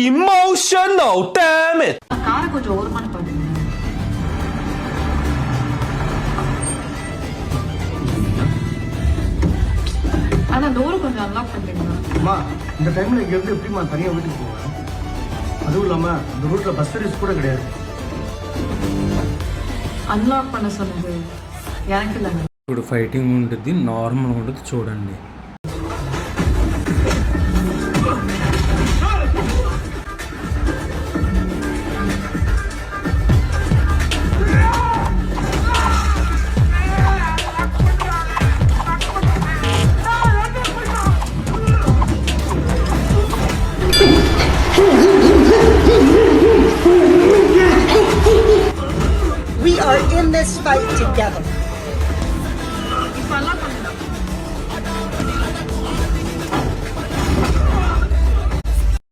emotional, damn it. காரை கொஞ்சம் ஓரமான பாருங்க. ஆனா டோர் கொஞ்சம் அன்லாக் பண்றீங்களா? அம்மா இந்த டைம்ல இங்க இருந்து எப்படிமா தனியா வீட்டுக்கு போவேன்? அதுவும் இல்லாம இந்த ரூட்ல பஸ் சர்வீஸ் கூட கிடையாது. అన్లాక్ பண்ண சொன்னது எனக்கு இல்லைங்க. ఇప్పుడు ఫైటింగ్ ఉంటుంది, నార్మల్ ఉంటుంది చూడండి. We are in this fight together.